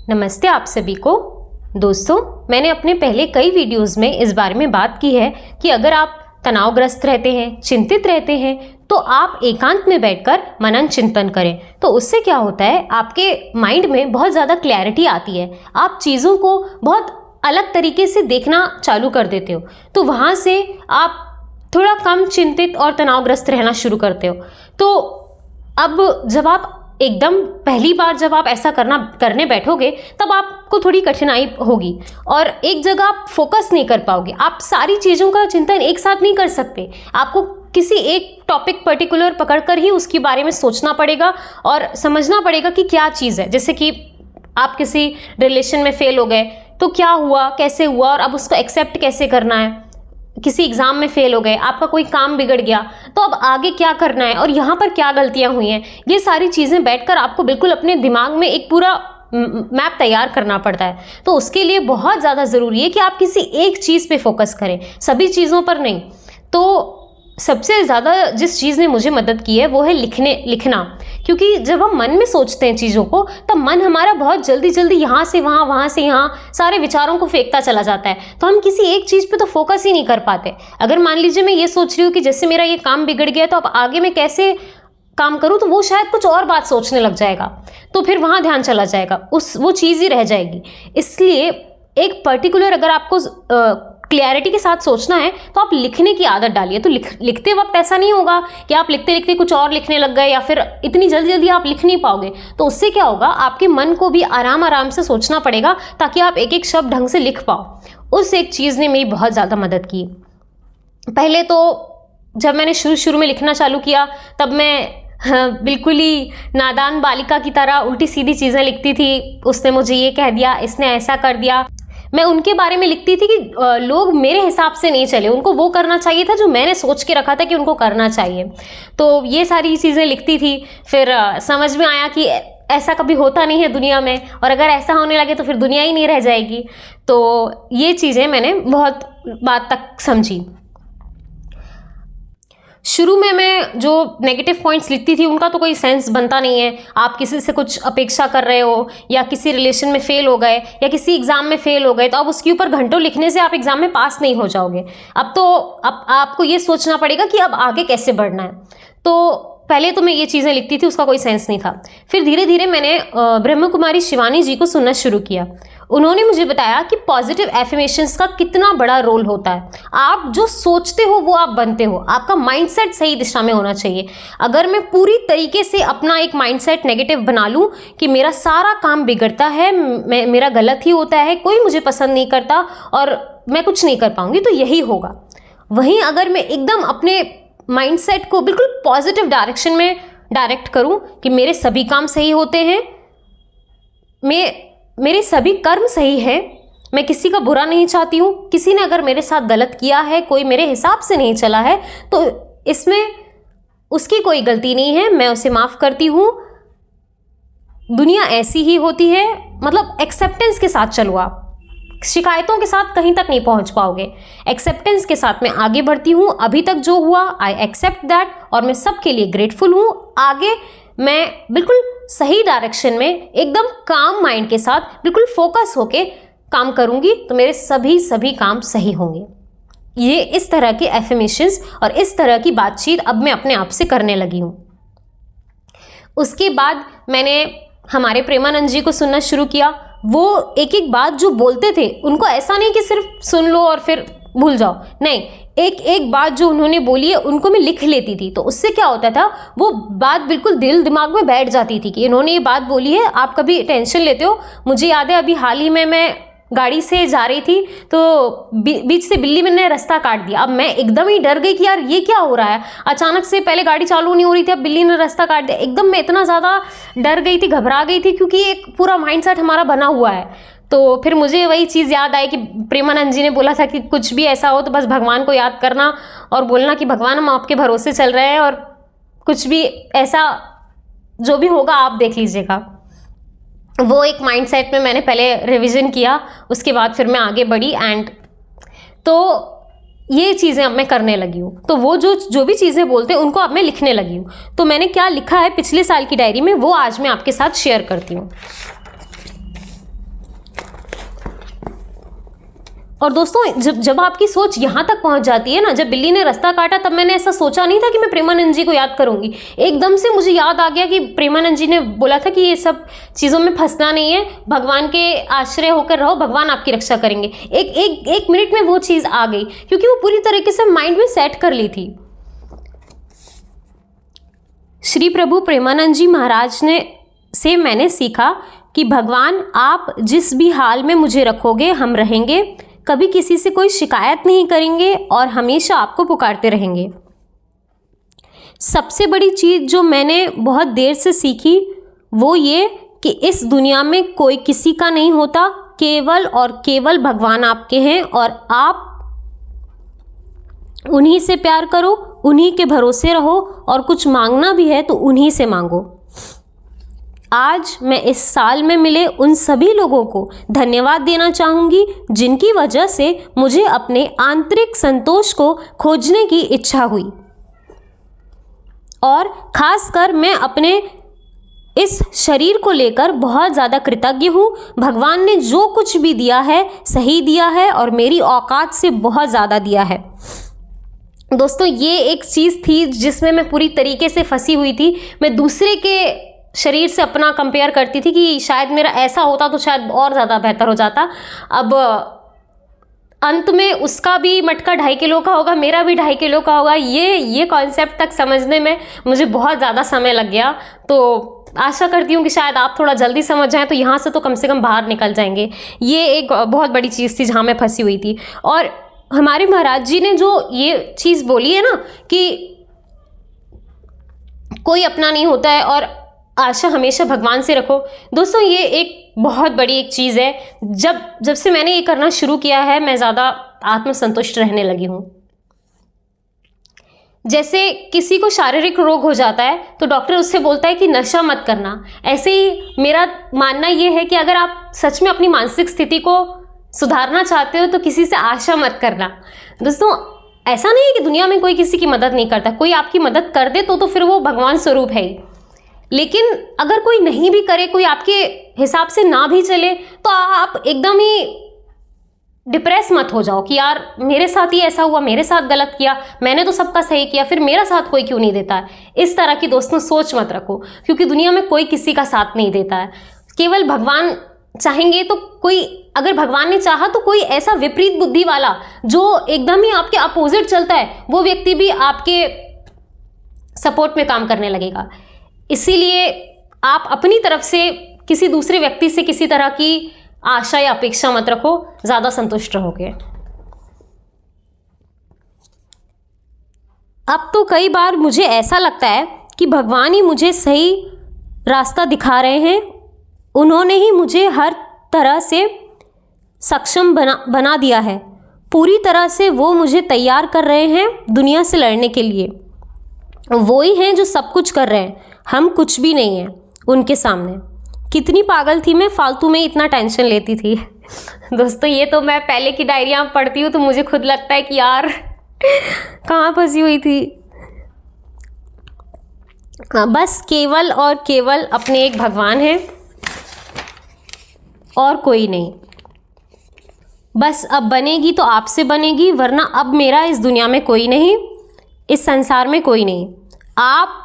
नमस्ते आप सभी को। दोस्तों, मैंने अपने पहले कई वीडियोस में इस बारे में बात की है कि अगर आप तनावग्रस्त रहते हैं, चिंतित रहते हैं, तो आप एकांत में बैठकर मनन चिंतन करें। तो उससे क्या होता है, आपके माइंड में बहुत ज़्यादा क्लैरिटी आती है, आप चीज़ों को बहुत अलग तरीके से देखना चालू कर देते हो। तो वहाँ से आप थोड़ा कम चिंतित और तनावग्रस्त रहना शुरू करते हो। तो अब जब आप एकदम पहली बार जब आप ऐसा करने बैठोगे, तब आपको थोड़ी कठिनाई होगी और एक जगह आप फोकस नहीं कर पाओगे। आप सारी चीज़ों का चिंतन एक साथ नहीं कर सकते। आपको किसी एक टॉपिक पर्टिकुलर पकड़कर ही उसके बारे में सोचना पड़ेगा और समझना पड़ेगा कि क्या चीज़ है। जैसे कि आप किसी रिलेशन में फेल हो गए, तो क्या हुआ, कैसे हुआ, और अब उसको एक्सेप्ट कैसे करना है। किसी एग्ज़ाम में फेल हो गए, आपका कोई काम बिगड़ गया, तो अब आगे क्या करना है और यहाँ पर क्या गलतियाँ हुई हैं। ये सारी चीज़ें बैठकर आपको बिल्कुल अपने दिमाग में एक पूरा मैप तैयार करना पड़ता है। तो उसके लिए बहुत ज़्यादा ज़रूरी है कि आप किसी एक चीज़ पे फोकस करें, सभी चीज़ों पर नहीं। तो सबसे ज़्यादा जिस चीज़ ने मुझे मदद की है वो है लिखना। क्योंकि जब हम मन में सोचते हैं चीज़ों को, तब मन हमारा बहुत जल्दी यहाँ से वहाँ, वहाँ से यहाँ सारे विचारों को फेंकता चला जाता है। तो हम किसी एक चीज़ पे तो फोकस ही नहीं कर पाते। अगर मान लीजिए मैं ये सोच रही हूँ कि जैसे मेरा ये काम बिगड़ गया, तो अब आगे मैं कैसे काम करूँ, तो वो शायद कुछ और बात सोचने लग जाएगा, तो फिर वहाँ ध्यान चला जाएगा, वो चीज़ ही रह जाएगी। इसलिए एक पर्टिकुलर अगर आपको क्लैरिटी के साथ सोचना है, तो आप लिखने की आदत डालिए। तो लिखते वक्त ऐसा नहीं होगा कि आप लिखते लिखते कुछ और लिखने लग गए, या फिर इतनी जल्दी आप लिख नहीं पाओगे। तो उससे क्या होगा, आपके मन को भी आराम से सोचना पड़ेगा, ताकि आप एक एक शब्द ढंग से लिख पाओ। उस एक चीज़ ने मेरी बहुत ज़्यादा मदद की। पहले तो जब मैंने शुरू में लिखना चालू किया, तब मैं बिल्कुल ही नादान बालिका की तरह उल्टी सीधी चीज़ें लिखती थी। उसने मुझे ये कह दिया, इसने ऐसा कर दिया। मैं उनके बारे में लिखती थी कि लोग मेरे हिसाब से नहीं चले, उनको वो करना चाहिए था जो मैंने सोच के रखा था कि उनको करना चाहिए। तो ये सारी चीज़ें लिखती थी। फिर समझ में आया कि ऐसा कभी होता नहीं है दुनिया में, और अगर ऐसा होने लगे तो फिर दुनिया ही नहीं रह जाएगी। तो ये चीज़ें मैंने बहुत बात तक समझी। शुरू में मैं जो नेगेटिव पॉइंट्स लिखती थी, उनका तो कोई सेंस बनता नहीं है। आप किसी से कुछ अपेक्षा कर रहे हो, या किसी रिलेशन में फेल हो गए, या किसी एग्ज़ाम में फेल हो गए, तो अब उसके ऊपर घंटों लिखने से आप एग्ज़ाम में पास नहीं हो जाओगे। अब आपको ये सोचना पड़ेगा कि अब आगे कैसे बढ़ना है। तो पहले तो मैं ये चीज़ें लिखती थी, उसका कोई सेंस नहीं था। फिर धीरे धीरे मैंने ब्रह्म कुमारी शिवानी जी को सुनना शुरू किया। उन्होंने मुझे बताया कि पॉजिटिव एफर्मेशंस का कितना बड़ा रोल होता है। आप जो सोचते हो वो आप बनते हो। आपका माइंडसेट सही दिशा में होना चाहिए। अगर मैं पूरी तरीके से अपना एक माइंडसेट नेगेटिव बना लूँ कि मेरा सारा काम बिगड़ता है, मेरा गलत ही होता है, कोई मुझे पसंद नहीं करता और मैं कुछ नहीं कर पाऊंगी, तो यही होगा। वहीं अगर मैं एकदम अपने माइंडसेट को बिल्कुल पॉजिटिव डायरेक्शन में डायरेक्ट करूं कि मेरे सभी काम सही होते हैं, मेरे सभी कर्म सही हैं, मैं किसी का बुरा नहीं चाहती हूं, किसी ने अगर मेरे साथ गलत किया है, कोई मेरे हिसाब से नहीं चला है, तो इसमें उसकी कोई गलती नहीं है, मैं उसे माफ़ करती हूं। दुनिया ऐसी ही होती है। मतलब एक्सेप्टेंस के साथ चलो। आप शिकायतों के साथ कहीं तक नहीं पहुंच पाओगे। एक्सेप्टेंस के साथ मैं आगे बढ़ती हूँ। अभी तक जो हुआ, आई एक्सेप्ट दैट, और मैं सबके लिए ग्रेटफुल हूँ। आगे मैं बिल्कुल सही डायरेक्शन में एकदम काम माइंड के साथ बिल्कुल फोकस होके काम करूँगी, तो मेरे सभी काम सही होंगे। ये इस तरह के एफर्मेशंस और इस तरह की बातचीत अब मैं अपने आप से करने लगी हूँ। उसके बाद मैंने हमारे प्रेमानंद जी को सुनना शुरू किया। वो एक एक बात जो बोलते थे, उनको ऐसा नहीं कि सिर्फ सुन लो और फिर भूल जाओ, नहीं, एक एक बात जो उन्होंने बोली है उनको मैं लिख लेती थी। तो उससे क्या होता था, वो बात बिल्कुल दिल दिमाग में बैठ जाती थी कि इन्होंने ये बात बोली है। आप कभी टेंशन लेते हो? मुझे याद है अभी हाल ही में मैं गाड़ी से जा रही थी, तो बीच से बिल्ली ने रास्ता काट दिया। अब मैं एकदम ही डर गई कि यार ये क्या हो रहा है। अचानक से पहले गाड़ी चालू नहीं हो रही थी, अब बिल्ली ने रास्ता काट दिया। एकदम मैं इतना ज़्यादा डर गई थी, घबरा गई थी, क्योंकि एक पूरा माइंडसेट हमारा बना हुआ है। तो फिर मुझे वही चीज़ याद आई कि प्रेमानंद जी ने बोला था कि कुछ भी ऐसा हो तो बस भगवान को याद करना और बोलना कि भगवान हम आपके भरोसे चल रहे हैं, और कुछ भी ऐसा जो भी होगा आप देख लीजिएगा। वो एक माइंडसेट में मैंने पहले रिवीजन किया, उसके बाद फिर मैं आगे बढ़ी। एंड तो ये चीज़ें अब मैं करने लगी हूँ। तो वो जो भी चीज़ें बोलते हैं उनको अब मैं लिखने लगी हूँ। तो मैंने क्या लिखा है पिछले साल की डायरी में, वो आज मैं आपके साथ शेयर करती हूँ। और दोस्तों जब आपकी सोच यहाँ तक पहुँच जाती है ना, जब बिल्ली ने रास्ता काटा तब मैंने ऐसा सोचा नहीं था कि मैं प्रेमानंद जी को याद करूँगी। एकदम से मुझे याद आ गया कि प्रेमानंद जी ने बोला था कि ये सब चीज़ों में फंसना नहीं है, भगवान के आश्रय होकर रहो, भगवान आपकी रक्षा करेंगे। एक मिनट में वो चीज़ आ गई, क्योंकि वो पूरी तरीके से माइंड में सेट कर ली थी। श्री प्रभु प्रेमानंद जी महाराज से मैंने सीखा कि भगवान आप जिस भी हाल में मुझे रखोगे हम रहेंगे, कभी किसी से कोई शिकायत नहीं करेंगे और हमेशा आपको पुकारते रहेंगे। सबसे बड़ी चीज़ जो मैंने बहुत देर से सीखी वो ये कि इस दुनिया में कोई किसी का नहीं होता, केवल और केवल भगवान आपके हैं और आप उन्हीं से प्यार करो, उन्हीं के भरोसे रहो और कुछ मांगना भी है तो उन्हीं से मांगो। आज मैं इस साल में मिले उन सभी लोगों को धन्यवाद देना चाहूँगी जिनकी वजह से मुझे अपने आंतरिक संतोष को खोजने की इच्छा हुई, और ख़ासकर मैं अपने इस शरीर को लेकर बहुत ज़्यादा कृतज्ञ हूँ। भगवान ने जो कुछ भी दिया है सही दिया है और मेरी औकात से बहुत ज़्यादा दिया है। दोस्तों ये एक चीज़ थी जिसमें मैं पूरी तरीके से फंसी हुई थी। मैं दूसरे के शरीर से अपना कंपेयर करती थी कि शायद मेरा ऐसा होता तो शायद और ज़्यादा बेहतर हो जाता। अब अंत में उसका भी मटका 2.5 किलो का होगा, मेरा भी 2.5 किलो का होगा। ये कॉन्सेप्ट तक समझने में मुझे बहुत ज़्यादा समय लग गया। तो आशा करती हूँ कि शायद आप थोड़ा जल्दी समझ जाएं तो यहाँ से तो कम से कम बाहर निकल जाएंगे। ये एक बहुत बड़ी चीज़ थी जहाँ मैं फंसी हुई थी। और हमारे महाराज जी ने जो ये चीज़ बोली है ना कि कोई अपना नहीं होता है और आशा हमेशा भगवान से रखो, दोस्तों ये एक बहुत बड़ी एक चीज़ है। जब से मैंने ये करना शुरू किया है मैं ज़्यादा आत्मसंतुष्ट रहने लगी हूँ। जैसे किसी को शारीरिक रोग हो जाता है तो डॉक्टर उससे बोलता है कि नशा मत करना, ऐसे ही मेरा मानना ये है कि अगर आप सच में अपनी मानसिक स्थिति को सुधारना चाहते हो तो किसी से आशा मत करना। दोस्तों ऐसा नहीं है कि दुनिया में कोई किसी की मदद नहीं करता, कोई आपकी मदद कर दे तो फिर वो भगवान स्वरूप है ही। लेकिन अगर कोई नहीं भी करे, कोई आपके हिसाब से ना भी चले तो आप एकदम ही डिप्रेस मत हो जाओ कि यार मेरे साथ ही ऐसा हुआ, मेरे साथ गलत किया, मैंने तो सबका सही किया, फिर मेरा साथ कोई क्यों नहीं देता है। इस तरह की दोस्तों सोच मत रखो, क्योंकि दुनिया में कोई किसी का साथ नहीं देता है। केवल भगवान चाहेंगे तो कोई, अगर भगवान ने चाहा तो कोई ऐसा विपरीत बुद्धि वाला जो एकदम ही आपके अपोजिट चलता है वो व्यक्ति भी आपके सपोर्ट में काम करने लगेगा। इसीलिए आप अपनी तरफ से किसी दूसरे व्यक्ति से किसी तरह की आशा या अपेक्षा मत रखो, ज़्यादा संतुष्ट रहोगे। अब तो कई बार मुझे ऐसा लगता है कि भगवान ही मुझे सही रास्ता दिखा रहे हैं, उन्होंने ही मुझे हर तरह से सक्षम बना दिया है। पूरी तरह से वो मुझे तैयार कर रहे हैं दुनिया से लड़ने के लिए। वो ही हैं जो सब कुछ कर रहे हैं, हम कुछ भी नहीं हैं उनके सामने। कितनी पागल थी मैं, फालतू में इतना टेंशन लेती थी। दोस्तों ये तो मैं पहले की डायरियाँ पढ़ती हूँ तो मुझे खुद लगता है कि यार कहाँ फंसी हुई थी। बस केवल और केवल अपने एक भगवान है और कोई नहीं। बस अब बनेगी तो आपसे बनेगी, वरना अब मेरा इस दुनिया में कोई नहीं, इस संसार में कोई नहीं। आप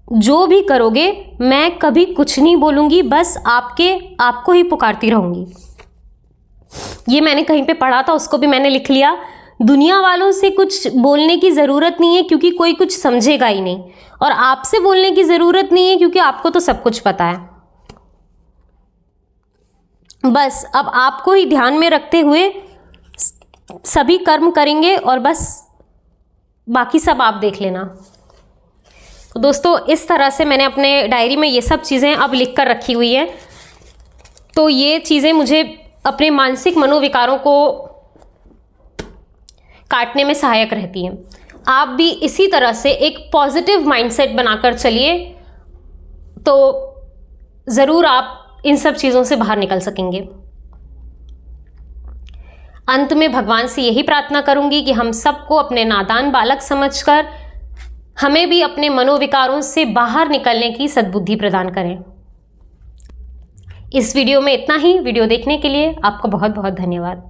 जो भी करोगे मैं कभी कुछ नहीं बोलूँगी, बस आपको ही पुकारती रहूँगी। ये मैंने कहीं पे पढ़ा था, उसको भी मैंने लिख लिया। दुनिया वालों से कुछ बोलने की ज़रूरत नहीं है क्योंकि कोई कुछ समझेगा ही नहीं, और आपसे बोलने की ज़रूरत नहीं है क्योंकि आपको तो सब कुछ पता है। बस अब आपको ही ध्यान में रखते हुए सभी कर्म करेंगे और बस बाकी सब आप देख लेना। तो दोस्तों इस तरह से मैंने अपने डायरी में ये सब चीज़ें अब लिख कर रखी हुई हैं। तो ये चीज़ें मुझे अपने मानसिक मनोविकारों को काटने में सहायक रहती हैं। आप भी इसी तरह से एक पॉजिटिव माइंडसेट बनाकर चलिए तो ज़रूर आप इन सब चीज़ों से बाहर निकल सकेंगे। अंत में भगवान से यही प्रार्थना करूंगी कि हम सबको अपने नादान बालक समझकर हमें भी अपने मनोविकारों से बाहर निकलने की सद्बुद्धि प्रदान करें। इस वीडियो में इतना ही। वीडियो देखने के लिए आपको बहुत बहुत धन्यवाद।